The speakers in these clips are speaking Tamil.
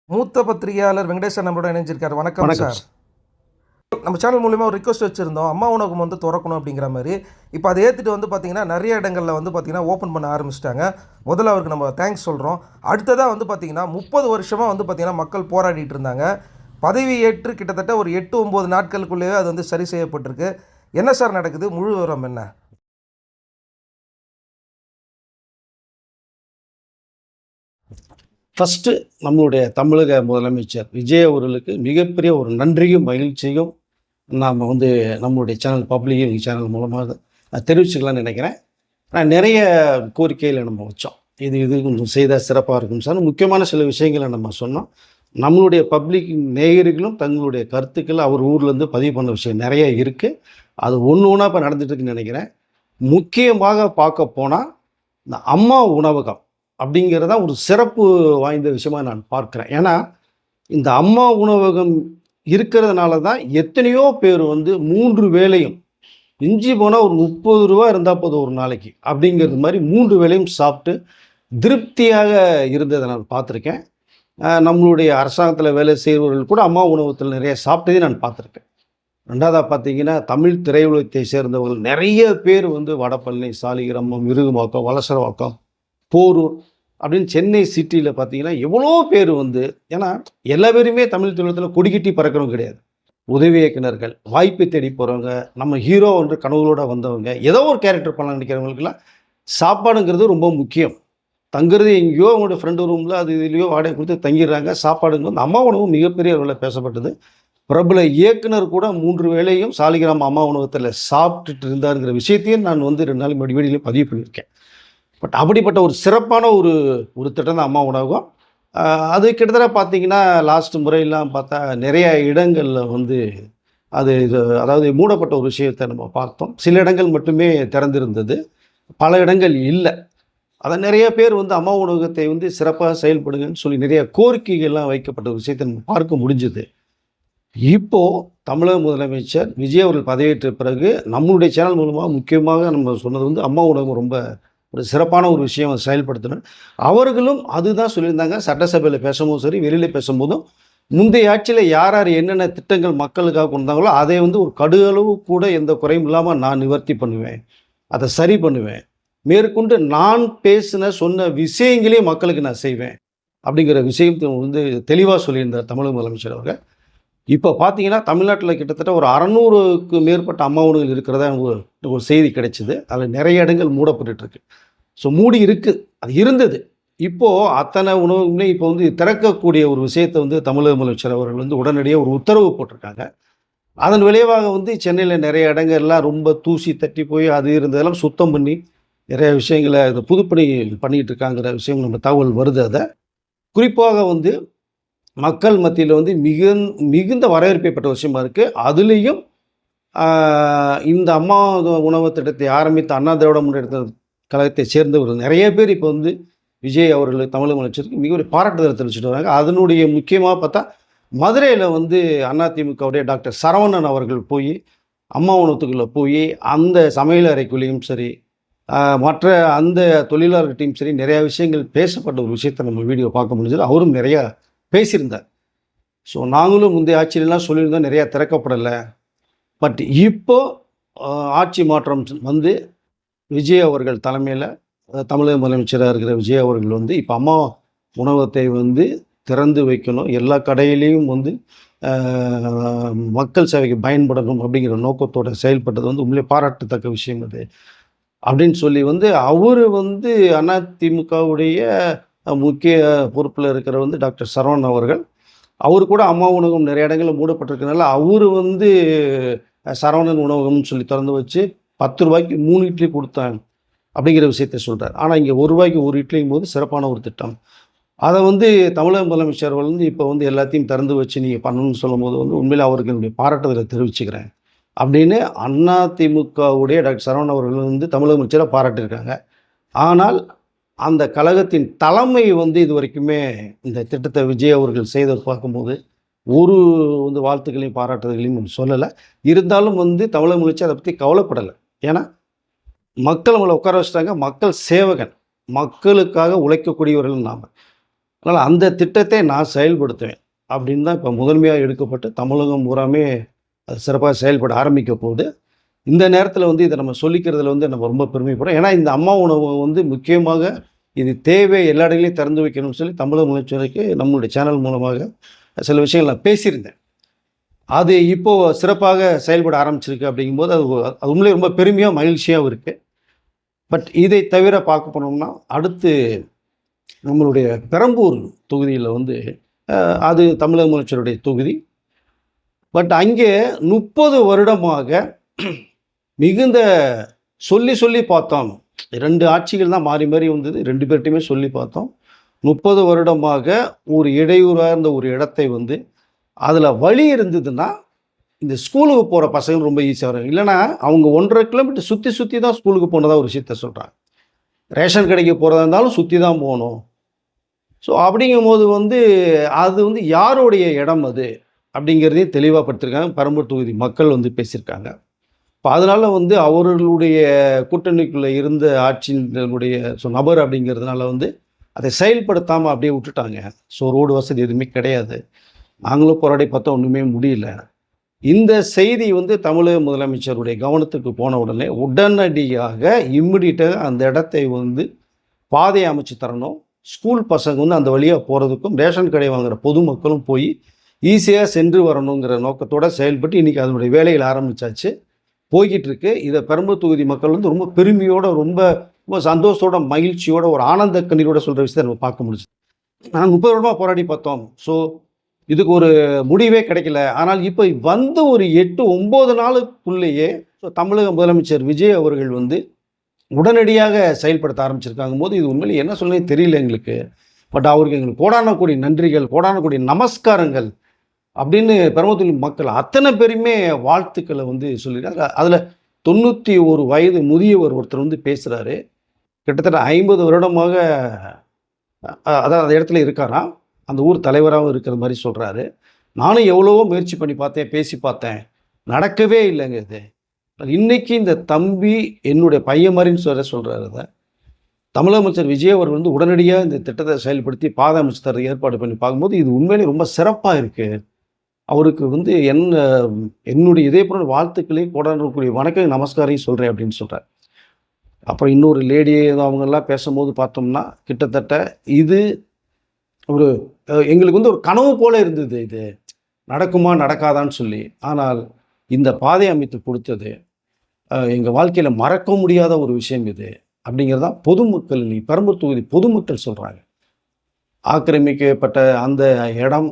மூத்த பத்திரிகையாளர் வெங்கடேஷ் நம்மளோட இணைஞ்சிருக்காரு. வணக்கம் வணக்கம் சார். நம்ம சேனல் மூலிமா ஒரு ரிக்வஸ்ட் வச்சுருந்தோம், அம்மா உணவகம் வந்து திறக்கணும் அப்படிங்கிற மாதிரி. இப்போ அதை ஏற்றுட்டு வந்து பார்த்திங்கன்னா நிறைய இடங்களில் வந்து பார்த்திங்கன்னா ஓப்பன் பண்ண ஆரம்பிச்சிட்டாங்க. முதல்ல அவருக்கு நம்ம தேங்க்ஸ் சொல்கிறோம். அடுத்ததாக வந்து பார்த்திங்கன்னா 30 வருஷமாக வந்து பார்த்திங்கன்னா மக்கள் போராடிட்டு இருந்தாங்க. பதவி ஏற்று கிட்டத்தட்ட ஒரு 8-9 நாட்களுக்குள்ளேயே அது வந்து சரி செய்யப்பட்டிருக்கு. என்ன சார் நடக்குது? முழு விவரம் என்ன? ஃபஸ்ட்டு நம்மளுடைய தமிழக முதலமைச்சர் விஜய் அவர்களுக்கு மிகப்பெரிய ஒரு நன்றியும் மகிழ்ச்சியும் நாம் வந்து நம்மளுடைய சேனல் பப்ளிக் சேனல் மூலமாக தெரிவிச்சுக்கலாம்னு நினைக்கிறேன். நிறைய கோரிக்கைகளை நம்ம வச்சோம். இது கொஞ்சம் செய்தால் சிறப்பாக இருக்கும் சார். முக்கியமான சில விஷயங்களை நம்ம சொன்னோம். நம்மளுடைய பப்ளிக் நேயர்களும் தங்களுடைய கருத்துக்கள் அவர் ஊர்லேருந்து பதிவு பண்ண விஷயம் நிறைய இருக்குது. அது ஒன்று ஒன்றா இப்போ நடந்துட்டுருக்குன்னு நினைக்கிறேன். முக்கியமாக பார்க்க போனால் இந்த அம்மா உணவகம் அப்படிங்கிறத ஒரு சிறப்பு வாய்ந்த விஷயமாக நான் பார்க்குறேன். ஏன்னா இந்த அம்மா உணவகம் இருக்கிறதுனால தான் எத்தனையோ பேர் வந்து 3 வேளையும் மிஞ்சி போனால் ஒரு 30 ரூபா இருந்தால் போதும் ஒரு நாளைக்கு அப்படிங்கிறது மாதிரி 3 வேளையும் சாப்பிட்டு திருப்தியாக இருந்ததை நான் பார்த்துருக்கேன். நம்மளுடைய அரசாங்கத்தில் வேலை செய்பவர்கள் கூட அம்மா உணவகத்தில் நிறைய சாப்பிட்டதே நான் பார்த்துருக்கேன். ரெண்டாவதாக பார்த்தீங்கன்னா தமிழ் திரையுலகத்தை சேர்ந்தவர்கள் நிறைய பேர் வந்து வடபழனி, சாலிகிராமம், மிருகம்பாக்கம், வலசரவாக்கம், போரூர் அப்படின்னு சென்னை சிட்டியில் பார்த்தீங்கன்னா எவ்வளோ பேர் வந்து, ஏன்னா எல்லா பேருமே தமிழ் திரையுலகத்தில் கொடிக்கட்டி பறக்கிறவங்க கிடையாது. உதவி இயக்குனர்கள், வாய்ப்பை தேடி போகிறவங்க, நம்ம ஹீரோ வந்து கனவுகளோட வந்தவங்க, ஏதோ ஒரு கேரக்டர் பண்ண நினைக்கிறவங்களுக்குலாம் சாப்பாடுங்கிறது ரொம்ப முக்கியம். தங்குறது எங்கேயோ அவங்களோட ஃப்ரெண்டு ரூமில் அது இதுலேயோ வாடகை கொடுத்து தங்கிடுறாங்க. சாப்பாடுங்க வந்து அம்மா உணவு மிகப்பெரிய அளவில் பேசப்பட்டது. பிரபல இயக்குனர் கூட 3 வேளையும் சாலிகிராம அம்மா உணவகத்தில் சாப்பிட்டுட்டு இருந்தாருங்கிற விஷயத்தையும் நான் வந்து 2 நாள் முன்னாடி வீடியோலையும் பதிவு பண்ணியிருக்கேன். பட் அப்படிப்பட்ட ஒரு சிறப்பான ஒரு திட்டம் தான் அம்மா உணவகம். அது கிட்டத்தட்ட பார்த்தீங்கன்னா லாஸ்ட் முறையெல்லாம் பார்த்தா நிறைய இடங்களில் வந்து அதாவது மூடப்பட்ட ஒரு விஷயத்தை நம்ம பார்த்தோம். சில இடங்கள் மட்டுமே திறந்திருந்தது, பல இடங்கள் இல்லை. அதை நிறைய பேர் வந்து அம்மா உணவகத்தை வந்து சிறப்பாக செயல்படுங்கன்னு சொல்லி நிறைய கோரிக்கைகள்லாம் வைக்கப்பட்ட ஒரு விஷயத்தை நம்ம பார்க்க முடிஞ்சுது. இப்போது தமிழக முதலமைச்சர் விஜய் அவர்கள் பதவியேற்ற பிறகு நம்மளுடைய சேனல் மூலமாக முக்கியமாக நம்ம சொன்னது வந்து அம்மா உணவகம் ரொம்ப ஒரு சிறப்பான ஒரு விஷயம் செயல்படுத்தணும். அவர்களும் அதுதான் சொல்லியிருந்தாங்க. சட்டசபையில் பேசும்போதும் சரி, வெளியில் பேசும்போதும் முந்தைய ஆட்சியில் யார் யார் என்னென்ன திட்டங்கள் மக்களுக்காக கொண்டாங்களோ அதை வந்து ஒரு கடுகளவு கூட எந்த குறையும் இல்லாமல் நான் நிவர்த்தி பண்ணுவேன், அதை சரி பண்ணுவேன், மேற்கொண்டு நான் சொன்ன விஷயங்களே மக்களுக்கு நான் செய்வேன் அப்படிங்கிற விஷயத்தை வந்து தெளிவாக சொல்லியிருந்தார் தமிழக முதலமைச்சர் அவர்கள். இப்போ பார்த்தீங்கன்னா தமிழ்நாட்டில் கிட்டத்தட்ட ஒரு 600க்கு மேற்பட்ட அம்மா உணவுகள் இருக்கிறதா ஒரு செய்தி கிடைச்சிது. அதில் நிறைய இடங்கள் மூடப்பட்டுருக்கு. ஸோ மூடி இருக்குது, அது இருந்தது. இப்போது அத்தனை உணவுகளே இப்போ வந்து திறக்கக்கூடிய ஒரு விஷயத்தை வந்து தமிழக முதலமைச்சர் அவர்கள் வந்து உடனடியாக ஒரு உத்தரவு போட்டிருக்காங்க. அதன் விளைவாக வந்து சென்னையில் நிறைய இடங்கள்லாம் ரொம்ப தூசி தட்டி போய் அது இருந்ததெல்லாம் சுத்தம் பண்ணி நிறைய விஷயங்களை இந்த புதுப்பணி பண்ணிகிட்டு இருக்காங்கிற விஷயம் நம்ம தகவல் வருது. அதை குறிப்பாக வந்து மக்கள் மத்தியில் வந்து மிகுந்த வரவேற்பை பெற்ற விஷயமா இருக்குது. அதுலேயும் இந்த அம்மா உணவு திட்டத்தை ஆரம்பித்த அண்ணா திராவிட முன்னேற்ற கழகத்தை சேர்ந்தவர்கள் நிறைய பேர் இப்போ வந்து விஜய் அவர்கள் தமிழக முதலமைச்சருக்கு மிக ஒரு பாராட்டுதலை தெரிவிச்சுட்டு வராங்க. அதனுடைய முக்கியமாக பார்த்தா மதுரையில் வந்து அதிமுகவுடைய டாக்டர் சரவணன் அவர்கள் போய் அம்மா உணவகத்துக்குள்ளே போய் அந்த சமையல் அறைக்குள்ளேயும் சரி, மற்ற அந்த தொழிலாளர்கிட்டையும் சரி நிறையா விஷயங்கள் பேசப்பட்ட ஒரு விஷயத்தை நம்ம வீடியோ பார்க்க முடிஞ்சது. அவரும் நிறையா பேசியிருந்தார். ஸோ நாங்களும் முந்தைய ஆட்சியிலலாம் சொல்லியிருந்தோம் நிறையா திறக்கப்படலை. பட் இப்போது ஆட்சி மாற்றம் வந்து விஜய் அவர்கள் தலைமையில் தமிழக முதலமைச்சராக இருக்கிற விஜய் அவர்கள் வந்து இப்போ அம்மா உணவகத்தை வந்து திறந்து வைக்கணும், எல்லா கடையிலையும் வந்து மக்கள் சேவைக்கு பயன்படணும் அப்படிங்கிற நோக்கத்தோடு செயல்பட்டது வந்து உண்மையிலே பாராட்டத்தக்க விஷயம் அது அப்படின்னு சொல்லி வந்து அவர் வந்து அதிமுகவுடைய முக்கிய பொறுப்பில் இருக்கிற வந்து டாக்டர் சரவணன் அவர்கள், அவர் கூட அம்மா உணவகம் நிறைய இடங்களில் மூடப்பட்டிருக்கனால அவர் வந்து சரவணன் உணவகம்னு சொல்லி திறந்து வச்சு 10 ரூபாய்க்கு 3 இட்லி கொடுத்தாங்க அப்படிங்கிற விஷயத்தை சொல்கிறார். ஆனால் இங்கே 1 ரூபாய்க்கு 1 இட்லிங்கும் போது சிறப்பான ஒரு திட்டம். அதை வந்து தமிழக முதலமைச்சர் வந்து இப்போ வந்து எல்லாத்தையும் திறந்து வச்சு நீங்கள் பண்ணணும்னு சொல்லும் போது வந்து உண்மையில் அவருக்கு என்னுடைய பாராட்டுதலை தெரிவிச்சுக்கிறேன் அப்படின்னு அதிமுகவுடைய டாக்டர் சரவணன் அவர்கள் வந்து தமிழக அமைச்சராக பாராட்டியிருக்காங்க. ஆனால் அந்த கழகத்தின் தலைமை வந்து இது வரைக்குமே இந்த திட்டத்தை விஜய் அவர்கள் செய்ததை பார்க்கும்போது ஒரு வந்து வாழ்த்துக்களையும் பாராட்டுதல்களையும் சொல்லலை. இருந்தாலும் வந்து தமிழக முதலமைச்சர் அதை பற்றி கவலைப்படலை. ஏன்னா மக்கள் நம்மளை உட்கார வச்சுட்டாங்க. மக்கள் சேவகன், மக்களுக்காக உழைக்கக்கூடியவர்கள் நாம். அதனால் அந்த திட்டத்தை நான் செயல்படுத்துவேன் அப்படின்னு தான் இப்போ முதன்மையாக எடுக்கப்பட்டு தமிழகம் பூராமே அது சிறப்பாக செயல்பட ஆரம்பிக்க போகுது. இந்த நேரத்தில் வந்து இதை நம்ம சொல்லிக்கிறதுல வந்து நம்ம ரொம்ப பெருமைப்படுறோம். ஏன்னா இந்த அம்மா உணவு வந்து முக்கியமாக இது தேவை எல்லா இடங்களையும் திறந்து வைக்கணும்னு சொல்லி தமிழக முதலமைச்சருக்கு நம்மளுடைய சேனல் மூலமாக சில விஷயங்கள் நான் பேசியிருந்தேன். அது இப்போது சிறப்பாக செயல்பட ஆரம்பிச்சிருக்கு அப்படிங்கும்போது அது உண்மையிலே ரொம்ப பெருமையாக மகிழ்ச்சியாகவும் இருக்குது. பட் இதை தவிர பார்க்க போனோம்னா அடுத்து நம்மளுடைய பெரம்பூர் தொகுதியில் வந்து அது தமிழக முதலமைச்சருடைய தொகுதி. பட் அங்கே 30 வருடமாக மிகுந்த சொல்லி சொல்லி பார்த்தோம். 2 ஆட்சிகள் தான் மாறி மாறி வந்தது. 2 பேர்ட்டையுமே சொல்லி பார்த்தோம். 30 வருடமாக ஒரு இடையூறாக இருந்த ஒரு இடத்தை வந்து அதில் வழி இருந்ததுன்னா இந்த ஸ்கூலுக்கு போகிற பசங்க ரொம்ப ஈஸியாக வரும். இல்லைனா அவங்க 1.5 கிலோமீட்டர் சுற்றி சுற்றி தான் ஸ்கூலுக்கு போனதாக ஒரு விஷயத்த சொல்கிறாங்க. ரேஷன் கடைக்கு போகிறதா இருந்தாலும் சுற்றி தான் போகணும். ஸோ அப்படிங்கும்போது வந்து அது வந்து யாருடைய இடம் அது அப்படிங்கிறதையும் தெளிவாக படுத்திருக்காங்க. பெரம்பூர் தொகுதி மக்கள் வந்து பேசியிருக்காங்க. இப்போ அதனால் வந்து அவர்களுடைய கூட்டணிக்குள்ளே இருந்த ஆட்சியினுடைய நபர் அப்படிங்கிறதுனால வந்து அதை செயல்படுத்தாமல் அப்படியே விட்டுட்டாங்க. ஸோ ரோடு வசதி எதுவுமே கிடையாது. நாங்களும் போராடி பார்த்தா ஒன்றுமே முடியல. இந்த செய்தி வந்து தமிழக முதலமைச்சருடைய கவனத்துக்கு போன உடனே உடனடியாக இம்மிடியட்டாக அந்த இடத்தை வந்து பாதை அமைச்சு தரணும். ஸ்கூல் பசங்க வந்து அந்த வழியாக போகிறதுக்கும் ரேஷன் கடை வாங்குகிற பொதுமக்களும் போய் ஈஸியாக சென்று வரணுங்கிற நோக்கத்தோடு செயல்பட்டு இன்றைக்கி அதனுடைய வேலைகள் ஆரம்பித்தாச்சு, போய்கிட்டு இருக்கு. இதை பெரம்பூர் தொகுதி மக்கள் வந்து ரொம்ப பெருமையோடு ரொம்ப ரொம்ப சந்தோஷத்தோட மகிழ்ச்சியோட ஒரு ஆனந்த கண்ணீரோட சொல்கிற விஷயத்தை நம்ம பார்க்க முடியுது. நாங்கள் 30 வருடமாக போராடி பார்த்தோம். ஸோ இதுக்கு ஒரு முடிவே கிடைக்கல. ஆனால் இப்போ வந்து ஒரு 8-9 நாளுக்குள்ளேயே தமிழக முதலமைச்சர் விஜய் அவர்கள் வந்து உடனடியாக செயல்படுத்த ஆரம்பிச்சிருக்காங்க போது இது உண்மையிலே என்ன சொல்லவே தெரியல எங்களுக்கு. பட் அவருக்கு எங்களுக்கு கோடான கோடி நன்றிகள், கோடான கோடி நமஸ்காரங்கள் அப்படின்னு பெரம்பூர் மக்கள் அத்தனை பேருமே வாழ்த்துக்களை வந்து சொல்லியிருக்காங்க. அதில் 91 வயது முதியவர் ஒருத்தர் வந்து பேசுகிறாரு. கிட்டத்தட்ட 50 வருடமாக அதான் அந்த இடத்துல இருக்காராம். அந்த ஊர் தலைவராகவும் இருக்கிற மாதிரி சொல்கிறாரு. நானும் எவ்வளவோ முயற்சி பண்ணி பார்த்தேன், பேசி பார்த்தேன், நடக்கவே இல்லைங்க இது. இன்றைக்கி இந்த தம்பி என்னுடைய பையன் மாதிரின்னு சொல்கிறாரு. அதை தமிழக அமைச்சர் விஜய் அவர் வந்து உடனடியாக இந்த திட்டத்தை செயல்படுத்தி பாதை அமைச்சு தர ஏற்பாடு பண்ணி பார்க்கும்போது இது உண்மையிலே ரொம்ப சிறப்பாக இருக்குது. அவருக்கு வந்து என்னுடைய இதயபூர்வ வாழ்த்துக்களையும் கோடானக்கூடிய வணக்கம் நமஸ்காரையும் சொல்கிறேன் அப்படின்னு சொல்கிறார். அப்புறம் இன்னொரு லேடி அவங்கெல்லாம் பேசும்போது பார்த்தோம்னா கிட்டத்தட்ட இது ஒரு எங்களுக்கு வந்து ஒரு கனவு போல் இருந்தது, இது நடக்குமா நடக்காதான்னு சொல்லி. ஆனால் இந்த பாதை அமைத்து கொடுத்தது எங்கள் வாழ்க்கையில் மறக்க முடியாத ஒரு விஷயம் இது அப்படிங்கிறதான் பொதுமக்கள், நீ பெரம்பூர் தொகுதி பொதுமக்கள் சொல்கிறாங்க. ஆக்கிரமிக்கப்பட்ட அந்த இடம்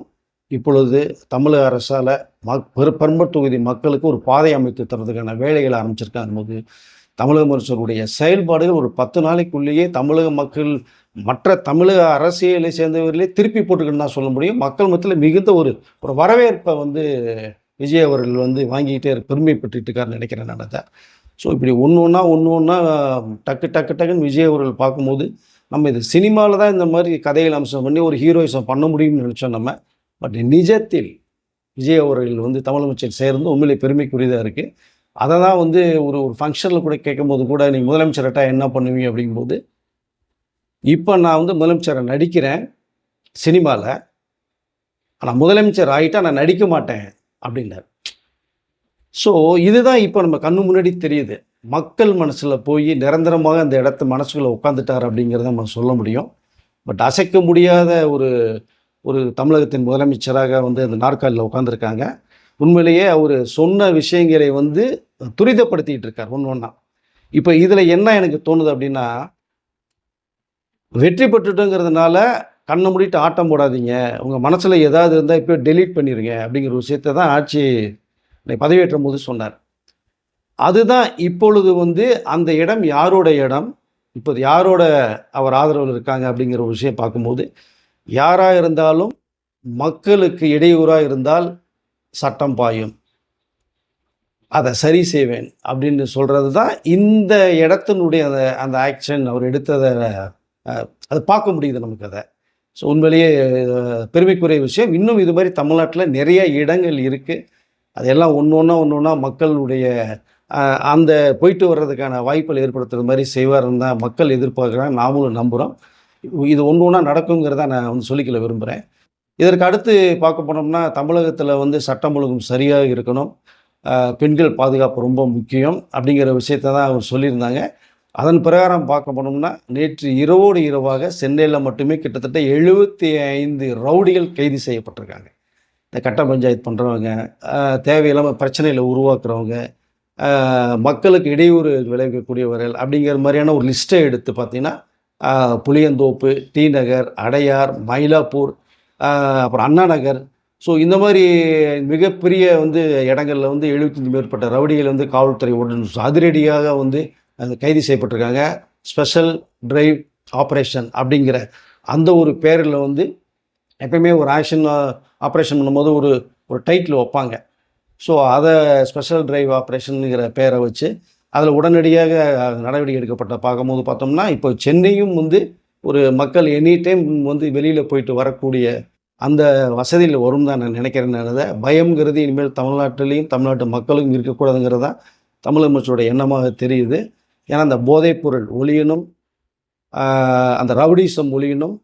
இப்பொழுது தமிழக அரசால் பெரம்பூர் தொகுதி மக்களுக்கு ஒரு பாதை அமைத்து தரதுக்கான வேலைகளை ஆரம்பிச்சிருக்காங்க போது தமிழக முதலமைச்சருடைய செயல்பாடுகள் ஒரு 10 நாளைக்குள்ளேயே தமிழக மக்கள் மற்ற தமிழக அரசியலை சேர்ந்தவர்களே திருப்பி போட்டுக்கின்னு தான் சொல்ல முடியும். மக்கள் மத்தியில் மிகுந்த ஒரு வரவேற்பை வந்து விஜய் அவர்கள் வந்து வாங்கிக்கிட்டே பெருமைப்பட்டுட்டு இருக்காருன்னு நினைக்கிறேன் நான் அதை. ஸோ இப்படி ஒன்று ஒன்றா டக்குன்னு விஜய் அவர்கள் பார்க்கும்போது நம்ம இது சினிமாவில் தான் இந்த மாதிரி கதைகள் அம்சம் பண்ணி ஒரு ஹீரோயிசம் பண்ண முடியும்னு நினச்சோம் நம்ம. பட் நிஜத்தில் விஜய் அவர்கள் வந்து தமிழமைச்சர் சேர்ந்து உண்மையிலே பெருமைக்குரியதாக இருக்குது. அதை தான் வந்து ஒரு ஃபங்க்ஷனில் கூட கேட்கும்போது கூட நீங்கள் முதலமைச்சர்கிட்ட என்ன பண்ணுவீங்க அப்படிங்கும்போது, இப்போ நான் வந்து முதலமைச்சரை நடிக்கிறேன் சினிமாவில், ஆனால் முதலமைச்சர் ஆகிட்டா நான் நடிக்க மாட்டேன் அப்படின்னார். ஸோ இதுதான் இப்போ நம்ம கண்ணு முன்னாடி தெரியுது. மக்கள் மனசில் போய் நிரந்தரமாக அந்த இடத்த மனசுக்குள்ளே உட்காந்துட்டார் அப்படிங்கிறத நம்ம சொல்ல முடியும். பட் அசைக்க முடியாத ஒரு தமிழகத்தின் முதலமைச்சராக வந்து அந்த நாற்காலியில் உட்காந்துருக்காங்க. உண்மையிலேயே அவர் சொன்ன விஷயங்களை வந்து துரிதப்படுத்திக்கிட்டு இருக்கார் ஒன்றா. இப்போ இதில் என்ன எனக்கு தோணுது அப்படின்னா, வெற்றி பெற்றுட்டோங்கிறதுனால கண்ணை மூடிட்டு ஆட்டம் போடாதீங்க, உங்கள் மனசில் ஏதாவது இருந்தால் இப்போ டெலீட் பண்ணிடுங்க அப்படிங்கிற விஷயத்தை தான் ஆட்சி பதவியேற்றும் போது சொன்னார். அதுதான் இப்பொழுது வந்து அந்த இடம் யாரோட இடம், இப்போது யாரோட அவர் ஆதரவில் இருக்காங்க அப்படிங்கிற ஒரு விஷயம் பார்க்கும்போது, யாராக இருந்தாலும் மக்களுக்கு இடையூறாக இருந்தால் சட்டம் பாயும், அதை சரி செய்வேன் அப்படின்னு சொல்கிறது தான் இந்த இடத்தினுடைய அந்த ஆக்ஷன் அவர் எடுத்ததை அதை பார்க்க முடியுது நமக்கு அதை. ஸோ உண்மையிலேயே பெருமைக்குரிய விஷயம். இன்னும் இது மாதிரி தமிழ்நாட்டில் நிறைய இடங்கள் இருக்குது. அதெல்லாம் ஒன்று ஒன்றா மக்களுடைய அந்த போயிட்டு வர்றதுக்கான வாய்ப்புகள் ஏற்படுத்துகிற மாதிரி செய்வாருன்னு தான் மக்கள் எதிர்பார்க்குறாங்க, நாமளும் நம்புகிறோம். இது ஒன்று ஒன்றா நடக்குங்கிறத நான் வந்து சொல்லிக்கல விரும்புகிறேன். இதற்கு அடுத்து பார்க்க போனோம்னா, தமிழகத்தில வந்து சட்டம் ஒழுங்கும் சரியாக இருக்கணும். பெண்கள் பாதுகாப்பு ரொம்ப முக்கியம் அப்படிங்கிற விஷயத்த தான் அவர் சொல்லியிருந்தாங்க. அதன் பிரகாரம் பார்க்க போனோம்னா, நேற்று இரவோடு இரவாக சென்னையில மட்டுமே கிட்டத்தட்ட 75 ரவுடிகள் கைது செய்யப்பட்டிருக்காங்க. இந்த கட்ட பஞ்சாயத்து பண்ணுறவங்க, தேவையில்லாம பிரச்சனைகள உருவாக்குறவங்க, மக்களுக்கு இடையூறு விளைவிக்கக்கூடியவர்கள் அப்படிங்கிற மாதிரியான ஒரு லிஸ்ட்டை எடுத்து பார்த்தீங்கன்னா, புளியந்தோப்பு, டி நகர், அடையார், மயிலாப்பூர், அப்புறம் அண்ணா நகர். ஸோ இந்த மாதிரி மிகப்பெரிய வந்து இடங்கள்ல வந்து 75 மேற்பட்ட ரவுடிகள் வந்து காவல்துறை உடன் அதிரடியாக வந்து கைது செய்யப்பட்டிருக்காங்க. ஸ்பெஷல் டிரைவ் ஆப்பரேஷன் அப்படிங்கிற அந்த ஒரு பேரில் வந்து எப்பயுமே ஒரு ஆப்பரேஷன் பண்ணும்போது ஒரு ஒரு டைட்டில் வைப்பாங்க. ஸோ அதை ஸ்பெஷல் டிரைவ் ஆப்பரேஷனுங்கிற பேரை வச்சு அதில் உடனடியாக நடவடிக்கை எடுக்கப்பட்ட பார்க்கும்போது பார்த்தோம்னா, இப்போ சென்னையும் வந்து ஒரு மக்கள் எனி டைம் வந்து வெளியில் போயிட்டு வரக்கூடிய அந்த வசதியில் வரும் தான் நான் நினைக்கிறேன். பயம்ங்கிறது இனிமேல் தமிழ்நாட்டிலையும் தமிழ்நாட்டு மக்களுக்கும் இருக்கக்கூடாதுங்கிறது தான் தமிழக அமைச்சரோட எண்ணமாக தெரியுது. ஏன்னா அந்த போதைப்பொருள் ஒழியணும், அந்த ரவுடிசம் ஒழியணும்,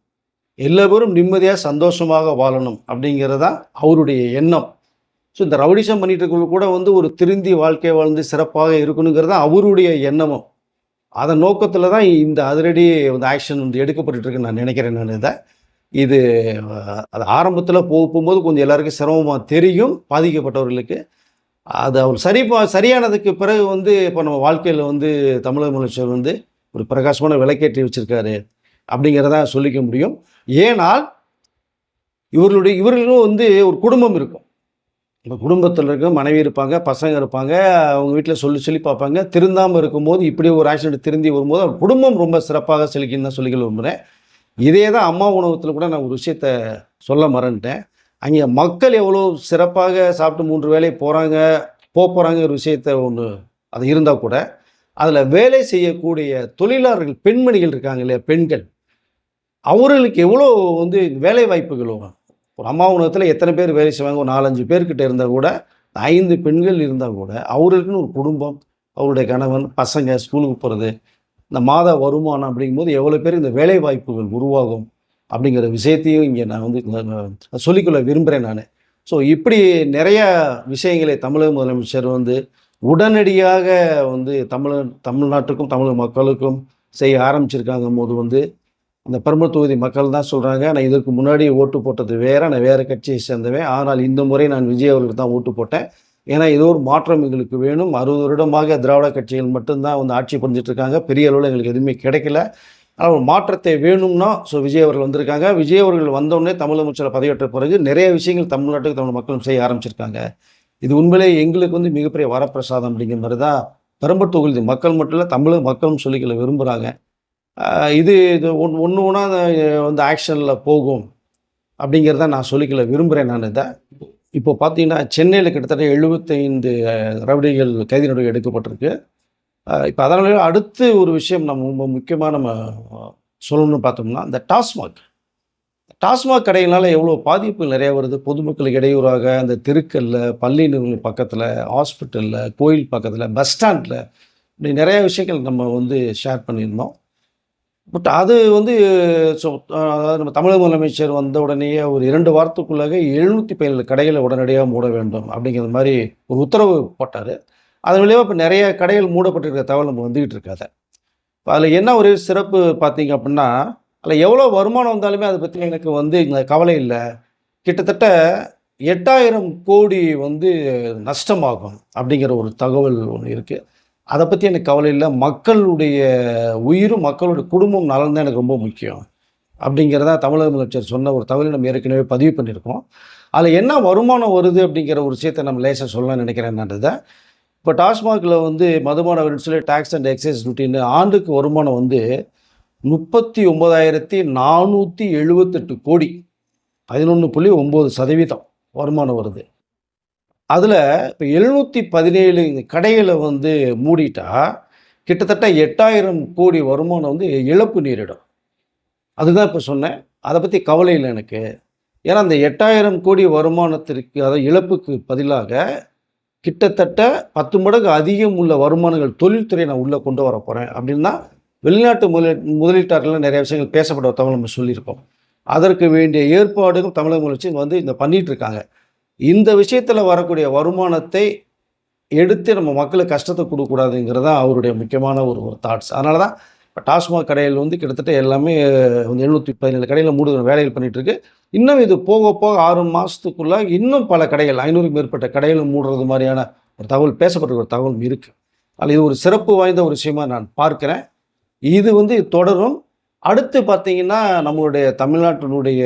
எல்லோரும் நிம்மதியாக சந்தோஷமாக வாழணும் அப்படிங்கிறது தான் அவருடைய எண்ணம். ஸோ இந்த ரவுடிசம் பண்ணிட்டு இருக்கவங்க கூட வந்து ஒரு திருந்தி வாழ்க்கை வாழ்ந்து சிறப்பாக இருக்கணுங்கிறது தான் அவருடைய எண்ணமும். அதன் நோக்கத்தில் தான் இந்த அதிரடி வந்து ஆக்ஷன் வந்து எடுக்கப்பட்டு இருக்குன்னு நான் நினைக்கிறேன். இது அது ஆரம்பத்தில் போகும்போது கொஞ்சம் எல்லாருக்கும் சிரமமாக தெரியும் பாதிக்கப்பட்டவர்களுக்கு. அது அவர் சரியானதுக்கு பிறகு வந்து இப்போ நம்ம வாழ்க்கையில் வந்து தமிழக முதலமைச்சர் வந்து ஒரு பிரகாசமான விளக்கேற்றி வச்சுருக்காரு அப்படிங்கிறத சொல்லிக்க முடியும். ஏனால் இவர்களும் வந்து ஒரு குடும்பம் இருக்கும். இப்போ குடும்பத்தில் இருக்க மனைவி இருப்பாங்க, பசங்க இருப்பாங்க, அவங்க வீட்டில் சொல்லி பார்ப்பாங்க. திருந்தாமல் இருக்கும்போது இப்படி ஒரு ஆக்சிடென்ட் திருந்தி வரும்போது அவர் குடும்பம் ரொம்ப சிறப்பாக செழிக்குன்னு தான் சொல்லிக்க விரும்புகிறேன். இதே தான் அம்மா உணவகத்தில் கூட நான் ஒரு விஷயத்த சொல்ல மறந்துட்டேன். அங்கே மக்கள் எவ்வளோ சிறப்பாக சாப்பிட்டு 3 வேளை போகிறாங்க ஒரு விஷயத்த ஒன்று அது இருந்தால் கூட அதில் வேலை செய்யக்கூடிய தொழிலாளர்கள் பெண்மணிகள் இருக்காங்க இல்லையா, பெண்கள், அவர்களுக்கு எவ்வளோ வந்து வேலை வாய்ப்புகள் வரும். ஒரு அம்மா உணவகத்தில் எத்தனை பேர் வேலை செய்வாங்க? ஒரு 4-5 பேர்கிட்ட இருந்தால் கூட 5 பெண்கள் இருந்தால் கூட அவர்களுக்குன்னு ஒரு குடும்பம், அவருடைய கணவன், பசங்க ஸ்கூலுக்கு போகிறது, இந்த மாத வருமானம் அப்படிங்கும்போது எவ்வளோ பேர் இந்த வேலை வாய்ப்புகள் உருவாகும் அப்படிங்கிற விஷயத்தையும் இங்கே நான் வந்து சொல்லிக்கொள்ள விரும்புகிறேன் நான். ஸோ இப்படி நிறையா விஷயங்களை தமிழக முதலமைச்சர் வந்து உடனடியாக வந்து தமிழ்நாட்டுக்கும் தமிழக மக்களுக்கும் செய்ய ஆரம்பிச்சிருக்காங்க போது வந்து அந்த பெரம்பலூர் தொகுதி மக்கள் தான் சொல்கிறாங்க, நான் இதற்கு முன்னாடி ஓட்டு போட்டது வேறு, நான் வேறு கட்சியை சேர்ந்தவன், ஆனால் இந்த முறை நான் விஜய் அவர்களுக்கு தான் ஓட்டு போட்டேன். ஏன்னா ஏதோ ஒரு மாற்றம் எங்களுக்கு வேணும். 60 வருடமாக திராவிட கட்சிகள் மட்டும்தான் வந்து ஆட்சி புரிஞ்சிட்டு இருக்காங்க. பெரிய அளவில் எங்களுக்கு எதுவுமே கிடைக்கல. ஆனால் ஒரு மாற்றத்தை வேணும்னா விஜய் அவர்கள் வந்திருக்காங்க. விஜய் அவர்கள் வந்தோடனே தமிழக அமைச்சரை பதவியேற்ற பிறகு நிறைய விஷயங்கள் தமிழ்நாட்டுக்கு தமிழ் மக்களும் செய்ய ஆரம்பிச்சிருக்காங்க. இது உண்மையிலே எங்களுக்கு வந்து மிகப்பெரிய வரப்பிரசாதம் அப்படிங்கிற மாதிரி தான் பெரம்பலூர் தொகுதி மக்கள் மட்டும் இல்லை, தமிழக மக்களும் சொல்லிக்கல விரும்புகிறாங்க. இது ஒன்று ஒன்றா வந்து ஆக்ஷனில் போகும் அப்படிங்கிறத நான் சொல்லிக்கல விரும்புகிறேன். இதை இப்போ பார்த்தீங்கன்னா சென்னையில் கிட்டத்தட்ட 75 ரவுடிகள் கைது நடவடிக்கை எடுக்கப்பட்டிருக்கு. இப்போ அதனால அடுத்து ஒரு விஷயம் நம்ம ரொம்ப முக்கியமாக நம்ம சொல்லணும்னு பார்த்தோம்னா, இந்த டாஸ்மாக் கடைகளால் எவ்வளோ பாதிப்புகள் நிறையா வருது. பொதுமக்களுக்கு இடையூறாக அந்த தெருக்களில், பள்ளி நிறுவனங்கள் பக்கத்தில், ஹாஸ்பிட்டலில், கோயில் பக்கத்தில், பஸ் ஸ்டாண்டில் இப்படி நிறையா விஷயங்கள் நம்ம வந்து ஷேர் பண்ணியிருந்தோம். பட் அது வந்து அதாவது நம்ம தமிழக முதலமைச்சர் வந்த உடனேயே ஒரு 2 வாரத்துக்குள்ளாக 717 கடைகளை உடனடியாக மூட வேண்டும் அப்படிங்கிற மாதிரி ஒரு உத்தரவு போட்டார். அதன் விளைவாக இப்போ நிறைய கடைகள் மூடப்பட்டிருக்கிற தகவல் நம்ம வந்துக்கிட்டு இருக்காது. இப்போ அதில் என்ன ஒரு சிறப்பு பார்த்தீங்க அப்படின்னா, அதில் எவ்வளோ வருமானம் வந்தாலுமே அதை பற்றி எனக்கு வந்து இங்கே கவலை இல்லை. கிட்டத்தட்ட 8000 கோடி வந்து நஷ்டமாகும் அப்படிங்கிற ஒரு தகவல் ஒன்று இருக்குது. அதை பற்றி எனக்கு கவலை இல்லை. மக்களுடைய உயிரும் மக்களுடைய குடும்பம் நலன் தான் எனக்கு ரொம்ப முக்கியம் அப்படிங்கிறதா தமிழக முதலமைச்சர் சொன்ன ஒரு தகவலை நம்ம ஏற்கனவே பதிவு பண்ணியிருக்கோம். அதில் என்ன வருமானம் வருது அப்படிங்கிற ஒரு விஷயத்தை நம்ம லேசாக சொல்லலாம்னு நினைக்கிறேன். இப்போ டாஸ்மாகில் வந்து மதுபான வரின்னு சொல்லி டேக்ஸ் அண்ட் எக்ஸைஸ் டியூட்டின்னு ஆண்டுக்கு வருமானம் வந்து 39,478 கோடி, 11.9% வருமானம் வருது. அதில் இப்போ 717 கடைகளை வந்து மூடிட்டா கிட்டத்தட்ட 8000 கோடி வருமானம் வந்து இழப்பு நேரிடும். அதுதான் இப்போ சொன்னேன். அதை பற்றி கவலை இல்லை எனக்கு. ஏன்னா அந்த 8000 கோடி வருமானத்திற்கு, அதாவது இழப்புக்கு பதிலாக கிட்டத்தட்ட 10 மடங்கு அதிகம் உள்ள வருமானங்கள் தொழில்துறை நான் உள்ளே கொண்டு வர போகிறேன் அப்படின்னா வெளிநாட்டு முதலீட்டாளர்கள் நிறைய விஷயங்கள் பேசப்பட்ட தகவல் நம்ம சொல்லியிருக்கோம். அதற்கு வேண்டிய ஏற்பாடுகள் தமிழக முதலமைச்சர் வந்து இந்த பண்ணிட்டு இருக்காங்க. இந்த விஷயத்தில் வரக்கூடிய வருமானத்தை எடுத்து நம்ம மக்களுக்கு கஷ்டத்தை கொடுக்கக்கூடாதுங்கிறது தான் அவருடைய முக்கியமான ஒரு தாட்ஸ். அதனால தான் இப்போ டாஸ்மாக் கடைகள் வந்து கிட்டத்தட்ட எல்லாமே வந்து 717 கடையில் மூடுகிற வேலைகள் பண்ணிகிட்டு இருக்கு. இன்னும் இது போக போக 6 மாதத்துக்குள்ள இன்னும் பல கடைகள் 500க்கும் மேற்பட்ட கடைகள் மூடுறது மாதிரியான ஒரு தகவல் பேசப்பட்ட ஒரு தகவல் இருக்குது. அதில் இது ஒரு சிறப்பு வாய்ந்த ஒரு விஷயமா நான் பார்க்குறேன். இது வந்து தொடரும். அடுத்து பார்த்தீங்கன்னா நம்மளுடைய தமிழ்நாட்டினுடைய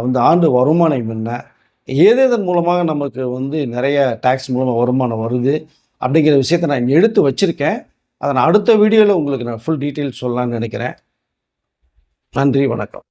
வந்து ஆண்டு வருமானம் என்ன, ஏதேதன் மூலமாக நமக்கு வந்து நிறைய டேக்ஸ் மூலமாக வருமானம் வருது அப்படிங்கிற விஷயத்தை நான் எடுத்து வச்சுருக்கேன். அதை நான் அடுத்த வீடியோவில் உங்களுக்கு நான் ஃபுல் டீட்டெயில்ஸ் சொல்லலாம்னு நினைக்கிறேன். நன்றி, வணக்கம்.